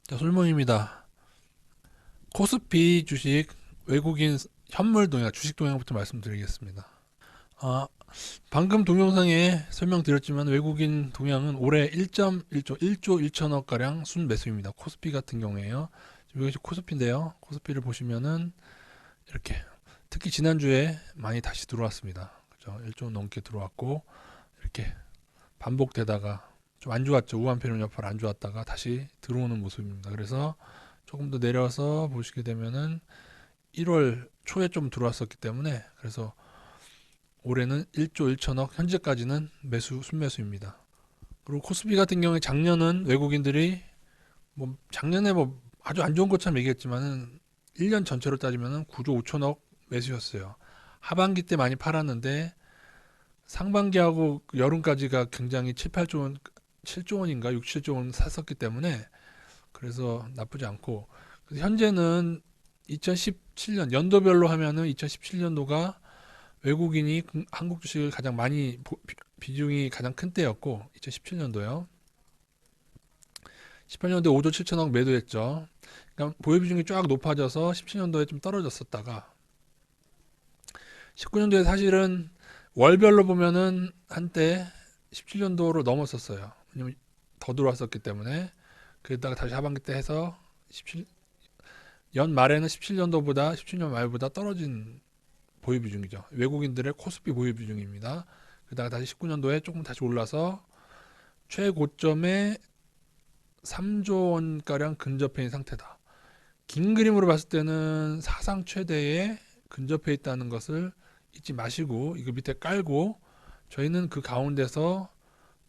자, 솔몬입니다. 코스피 주식 외국인 현물 동향, 주식 동향부터 말씀드리겠습니다. 아, 방금 동영상에 설명드렸지만 외국인 동향은 올해 1.1조, 1조 1천억 가량 순매수입니다. 코스피 같은 경우에요. 이것이 코스피인데요. 코스피를 보시면은 이렇게 특히 지난주에 많이 다시 들어왔습니다. 그죠? 1조 넘게 들어왔고 이렇게 반복되다가 좀 안 좋았죠. 우한 패널 여파를 안 좋았다가 다시 들어오는 모습입니다. 그래서 조금 더 내려서 보시게 되면은 1월 초에 좀 들어왔었기 때문에 그래서 올해는 1조 1천억 현재까지는 매수 순매수입니다. 그리고 코스피 같은 경우에 작년은 외국인들이 뭐 작년에 뭐 아주 안 좋은 것처럼 얘기했지만은 1년 전체로 따지면은 9조 5천억 매수였어요. 하반기 때 많이 팔았는데 상반기하고 여름까지가 굉장히 7, 8조 원, 7조 원인가 6, 7조 원 샀었기 때문에 그래서 나쁘지 않고 현재는 2017년 연도별로 하면은 2017년도가 외국인이 한국 주식을 가장 많이 비중이 가장 큰 때였고 2017년도요. 18년도에 5조 7천억 매도했죠. 그러니까 보유 비중이 쫙 높아져서 17년도에 좀 떨어졌었다가 19년도에 사실은 월별로 보면은 한때 17년도로 넘었었어요. 왜냐면 더 들어왔었기 때문에 그러다가 다시 하반기 때 해서 17, 연 말에는 17년도보다 17년 말보다 떨어진 보유 비중이죠. 외국인들의 코스피 보유 비중입니다. 그러다가 다시 19년도에 조금 다시 올라서 최고점에 3조 원가량 근접해 있는 상태다. 긴 그림으로 봤을 때는 사상 최대에 근접해 있다는 것을 잊지 마시고 이거 밑에 깔고 저희는 그 가운데서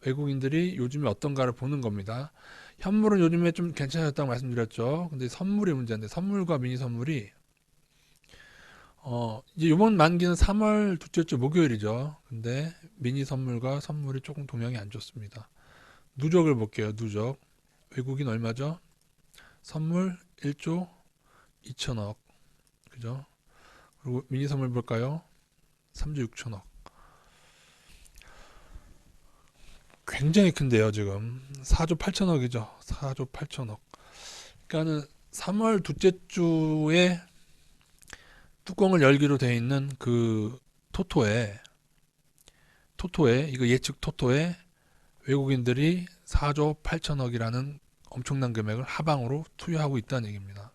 외국인들이 요즘에 어떤가를 보는 겁니다. 현물은 요즘에 좀 괜찮았다고 말씀드렸죠. 근데 선물이 문제인데 선물과 미니 선물이 이제 이번 만기는 3월 둘째 주 목요일이죠. 근데 미니 선물과 선물이 조금 동향이 안 좋습니다. 누적을 볼게요. 누적. 외국인 얼마죠? 선물 1조 2천억. 그죠? 그리고 미니 선물 볼까요? 3조 6천억. 굉장히 큰데요, 지금. 4조 8천억이죠. 4조 8천억. 그러니까는 3월 둘째 주에 뚜껑을 열기로 돼 있는 그 토토에 이거 예측 토토에 외국인들이 4조 8천억이라는 엄청난 금액을 하방으로 투여하고 있다는 얘기입니다.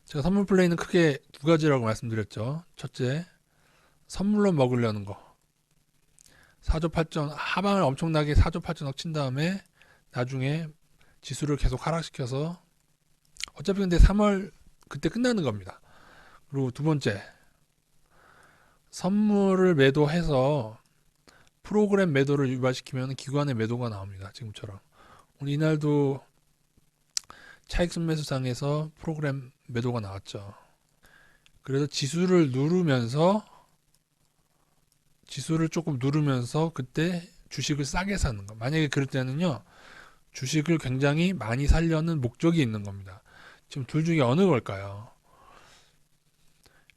제가 선물 플레이는 크게 두 가지라고 말씀드렸죠. 첫째, 선물로 먹으려는 거. 4조 8천 하방을 엄청나게 4조 8천억 친 다음에 나중에 지수를 계속 하락시켜서 어차피 근데 3월 그때 끝나는 겁니다. 그리고 두 번째, 선물을 매도해서 프로그램 매도를 유발시키면 기관의 매도가 나옵니다. 지금처럼. 오늘 이날도 차익 순매수상에서 프로그램 매도가 나왔죠. 그래서 지수를 조금 누르면서 그때 주식을 싸게 사는 거. 만약에 그럴 때는요. 주식을 굉장히 많이 살려는 목적이 있는 겁니다. 지금 둘 중에 어느 걸까요?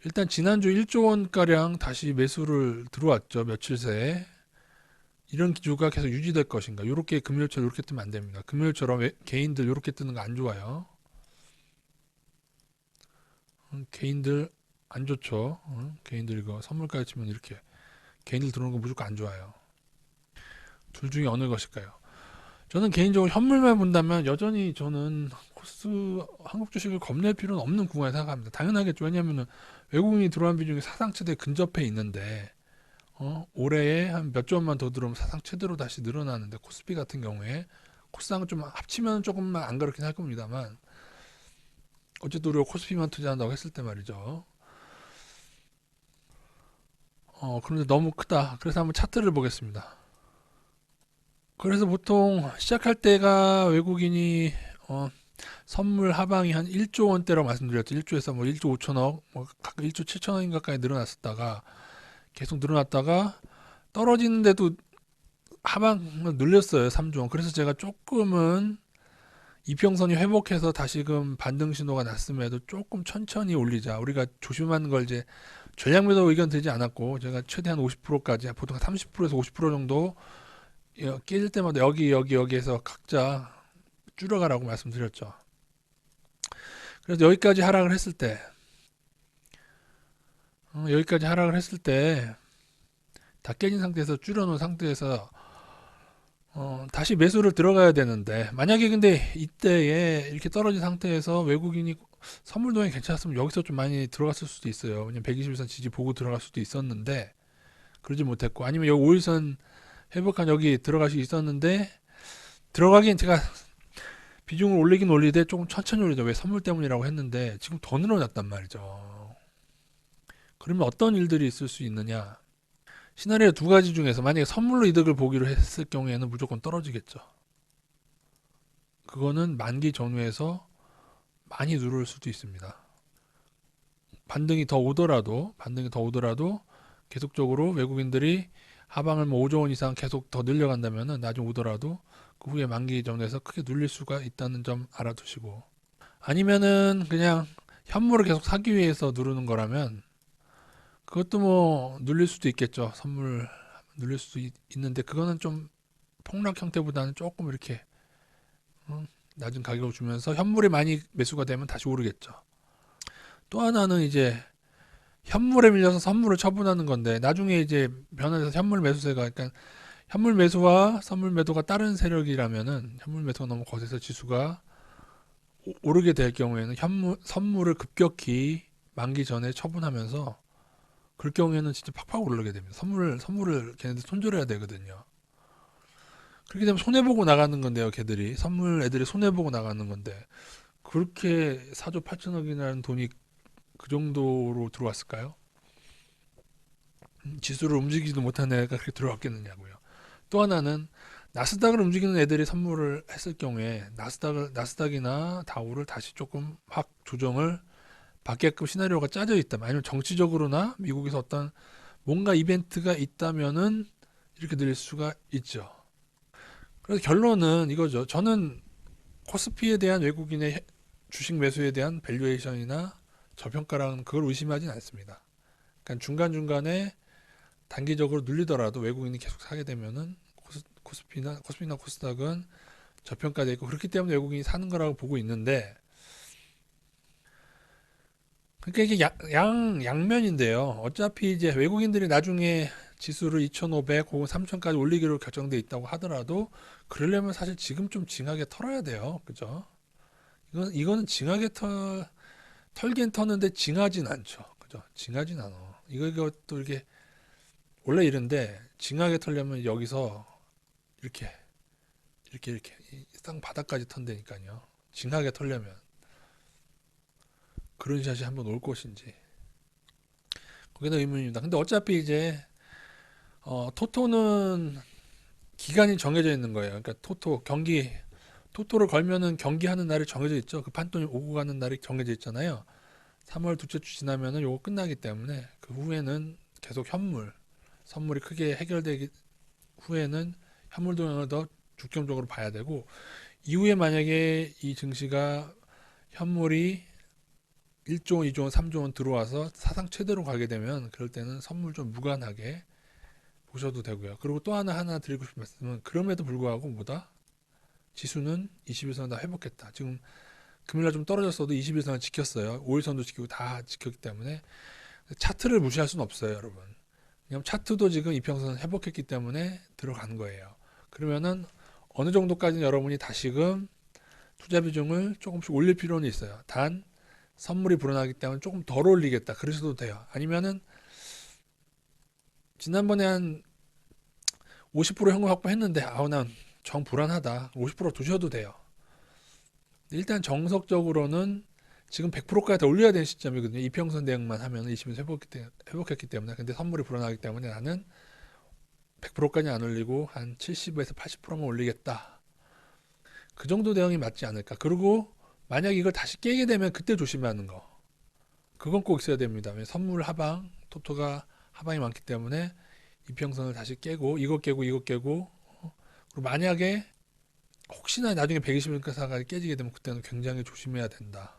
일단 지난주 1조 원가량 다시 매수를 들어왔죠. 며칠 새에. 이런 기조가 계속 유지될 것인가? 이렇게 금요일처럼 이렇게 뜨면 안 됩니다. 금요일처럼 개인들 이렇게 뜨는 거 안 좋아요. 개인들 안 좋죠. 개인들 이거 선물까지 치면 이렇게 개인들 들어오는 거 무조건 안 좋아요. 둘 중에 어느 것일까요? 저는 개인적으로 현물만 본다면 여전히 저는 코스 한국 주식을 겁낼 필요는 없는 구간에 생각합니다. 당연하겠죠. 왜냐하면 외국인이 들어간 비중이 사상 최대 근접해 있는데 올해에 한 몇 조 원만 더 들어오면 사상 최대로 다시 늘어나는데 코스피 같은 경우에 코스닥은 좀 합치면 조금만 안 그렇긴 할 겁니다만 어쨌든 우리가 코스피만 투자한다고 했을 때 말이죠. 그런데 너무 크다. 그래서 한번 차트를 보겠습니다. 그래서 보통 시작할 때가 외국인이 선물 하방이 한 1조 원대라고 말씀드렸죠. 1조에서 뭐 1조 5천억, 뭐 가끔 1조 7천억인가까지 늘어났었다가 계속 늘어났다가 떨어지는데도 하방을 늘렸어요. 3조 원. 그래서 제가 조금은 이평선이 회복해서 다시금 반등 신호가 났음에도 조금 천천히 올리자. 우리가 조심하는 걸 이제 전략 매도 의견 되지 않았고 제가 최대한 50%까지 보통 30%에서 50% 정도 깨질 때마다 여기에서 각자 줄여가라고 말씀드렸죠. 그래서 여기까지 하락을 했을 때 다 깨진 상태에서 줄여놓은 상태에서 다시 매수를 들어가야 되는데, 만약에 근데 이때에 이렇게 떨어진 상태에서 외국인이 선물 동향이 괜찮았으면 여기서 좀 많이 들어갔을 수도 있어요. 왜냐면 121선 지지 보고 들어갈 수도 있었는데 그러지 못했고, 아니면 여기 5일선 회복한 여기 들어갈 수 있었는데, 들어가긴 제가 비중을 올리긴 올리되 조금 천천히 올리죠. 왜? 선물 때문이라고 했는데 지금 더 늘어났단 말이죠. 그러면 어떤 일들이 있을 수 있느냐? 시나리오 두 가지 중에서 만약에 선물로 이득을 보기로 했을 경우에는 무조건 떨어지겠죠. 그거는 만기 전후에서 많이 누를 수도 있습니다. 반등이 더 오더라도 계속적으로 외국인들이 하방을 뭐 5조 원 이상 계속 더 늘려간다면은 나중 오더라도 그 후에 만기 전후에서 크게 눌릴 수가 있다는 점 알아두시고, 아니면은 그냥 현물을 계속 사기 위해서 누르는 거라면 그것도 뭐 눌릴 수도 있겠죠. 선물 눌릴 수도 있는데 그거는 좀 폭락 형태보다는 조금 이렇게 낮은 가격을 주면서 현물이 많이 매수가 되면 다시 오르겠죠. 또 하나는 이제 현물에 밀려서 선물을 처분하는 건데, 나중에 이제 변화돼서 현물 매수세가, 그러니까 현물 매수와 선물 매도가 다른 세력이라면은 현물 매수가 너무 거세서 지수가 오르게 될 경우에는 선물을 급격히 만기 전에 처분하면서, 그럴 경우에는 진짜 팍팍 오르게 됩니다. 선물을 걔네들 손절해야 되거든요. 그렇게 되면 손해보고 나가는 건데요, 걔들이. 선물 애들이 손해보고 나가는 건데, 그렇게 4조 8천억이라는 돈이 그 정도로 들어왔을까요? 지수를 움직이지도 못한 애가 그렇게 들어왔겠느냐고요. 또 하나는 나스닥을 움직이는 애들이 선물을 했을 경우에 나스닥이나 다우를 다시 조금 확 조정을 받게끔 시나리오가 짜져 있다면, 아니면 정치적으로나 미국에서 어떤 뭔가 이벤트가 있다면은 이렇게 늘릴 수가 있죠. 그래서 결론은 이거죠. 저는 코스피에 대한 외국인의 주식 매수에 대한 밸류에이션이나 저평가라는 그걸 의심하진 않습니다. 그러니까 중간중간에 단기적으로 눌리더라도 외국인이 계속 사게 되면은 코스피나 코스닥은 저평가되어 있고, 그렇기 때문에 외국인이 사는 거라고 보고 있는데, 그러니까 이게 양면인데요. 어차피 이제 외국인들이 나중에 지수를 2,500 혹은 3,000까지 올리기로 결정돼 있다고 하더라도, 그러려면 사실 지금 좀 징하게 털어야 돼요. 그죠? 이거는 징하게 털긴 터는데 징하진 않죠. 그죠? 징하진 않아. 이것도 이렇게 원래 이런데, 징하게 털려면 여기서 이렇게 땅 바닥까지 턴다니까요. 징하게 털려면 그런 샷이 한번 올 것인지, 그게 더 의문입니다. 근데 어차피 이제 토토는 기간이 정해져 있는 거예요. 그러니까 토토를 걸면은 경기하는 날이 정해져 있죠. 그 판돈이 오고 가는 날이 정해져 있잖아요. 3월 둘째 주 지나면은 요거 끝나기 때문에 그 후에는 계속 선물이 크게 해결되기 후에는 현물 동향을 더 중점적으로 봐야 되고, 이후에 만약에 이 증시가 현물이 1조 원, 2조 원, 3조 원 들어와서 사상 최대로 가게 되면, 그럴 때는 선물 좀 무관하게 보셔도 되고요. 그리고 또 하나 드리고 싶은 말씀은, 그럼에도 불구하고 뭐다? 지수는 21선을 다 회복했다. 지금 금요일날 좀 떨어졌어도 21선을 지켰어요. 5일선도 지키고 다 지켰기 때문에 차트를 무시할 수는 없어요, 여러분. 왜냐면 차트도 지금 이평선을 회복했기 때문에 들어간 거예요. 그러면은 어느 정도까지는 여러분이 다시금 투자 비중을 조금씩 올릴 필요는 있어요. 단 선물이 불어나기 때문에 조금 덜 올리겠다, 그러셔도 돼요. 아니면은 지난번에 한 50% 현금 확보했는데 아우 난 정 불안하다, 50% 두셔도 돼요. 일단 정석적으로는 지금 100%까지 더 올려야 되는 시점이거든요. 이평선 대응만 하면 20에서 회복했기 때문에. 근데 선물이 불어나기 때문에 나는 100%까지 안 올리고 한 70에서 80%만 올리겠다, 그 정도 대응이 맞지 않을까. 그리고 만약 이걸 다시 깨게 되면 그때 조심하는 거, 그건 꼭 있어야 됩니다. 선물 하방, 토토가 하방이 많기 때문에 이평선을 다시 깨고 이거 깨고 그리고 만약에 혹시나 나중에 120일가사가 깨지게 되면 그때는 굉장히 조심해야 된다.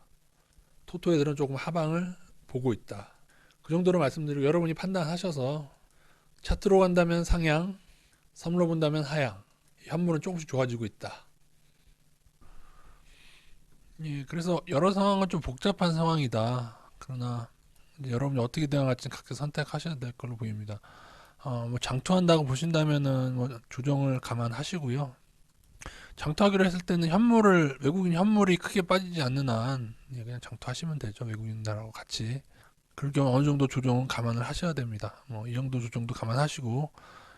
토토 애들은 조금 하방을 보고 있다. 그 정도로 말씀드리고, 여러분이 판단하셔서 차트로 간다면 상향, 선물로 본다면 하향, 현물은 조금씩 좋아지고 있다. 예, 그래서 여러 상황은 좀 복잡한 상황이다. 그러나 이제 여러분이 어떻게 대응할지 각자 선택하셔야 될 걸로 보입니다. 뭐 장투한다고 보신다면은 뭐 조정을 감안하시고요. 장투하기로 했을 때는 외국인 현물이 크게 빠지지 않는 한 예, 그냥 장투하시면 되죠. 외국인들하고 같이. 그럴 경우 어느 정도 조정은 감안을 하셔야 됩니다. 뭐 이 정도 조정도 감안하시고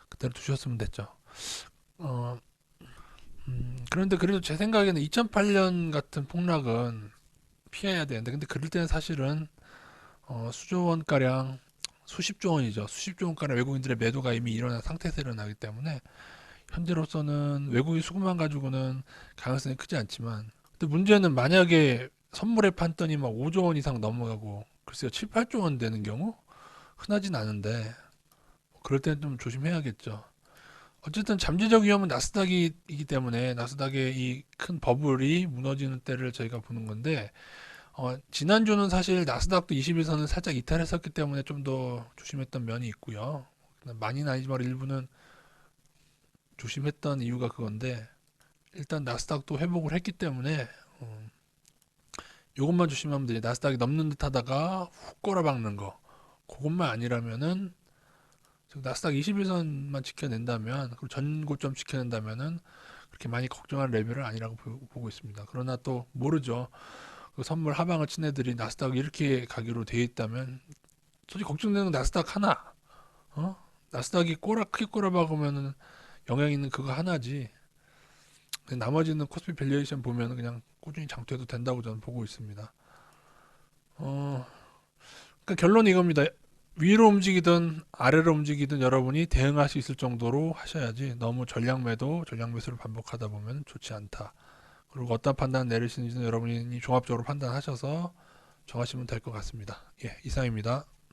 그대로 두셨으면 됐죠. 어, 그런데 그래도 제 생각에는 2008년 같은 폭락은 피해야 되는데, 근데 그럴 때는 사실은 수조 원가량, 수십조 원이죠. 수십조 원가량 외국인들의 매도가 이미 일어난 상태에서 일어나기 때문에 현재로서는 외국인 수급만 가지고는 가능성이 크지 않지만, 근데 문제는 만약에 선물에 판돈이 막 5조 원 이상 넘어가고 글쎄요 7, 8조 원 되는 경우 흔하진 않은데 그럴 때는 좀 조심해야겠죠. 어쨌든 잠재적 위험은 나스닥이기 때문에 나스닥의 이 큰 버블이 무너지는 때를 저희가 보는 건데, 지난주는 사실 나스닥도 20일선을 살짝 이탈했었기 때문에 좀 더 조심했던 면이 있고요. 많이는 아니지만 일부는 조심했던 이유가 그건데, 일단 나스닥도 회복을 했기 때문에 이것만 조심하면 되지. 나스닥이 넘는 듯 하다가 훅 꼬라박는 거, 그것만 아니라면은 나스닥 21선만 지켜낸다면, 그리고 전고점 지켜낸다면은 그렇게 많이 걱정할 레벨은 아니라고 보고 있습니다. 그러나 또 모르죠. 그 선물 하방을 친 애들이 나스닥 이렇게 가기로 돼 있다면 솔직히 걱정되는 건 나스닥 하나. 어? 나스닥이 크게 꼬라박으면은 영향 있는 그거 하나지. 나머지는 코스피 밸류에이션 보면 그냥 꾸준히 장투해도 된다고 저는 보고 있습니다. 어, 그러니까 결론이 이겁니다. 위로 움직이든 아래로 움직이든 여러분이 대응할 수 있을 정도로 하셔야지, 너무 전량 매수를 반복하다 보면 좋지 않다. 그리고 어떤 판단 내리시는지는 여러분이 종합적으로 판단하셔서 정하시면 될 것 같습니다. 예, 이상입니다.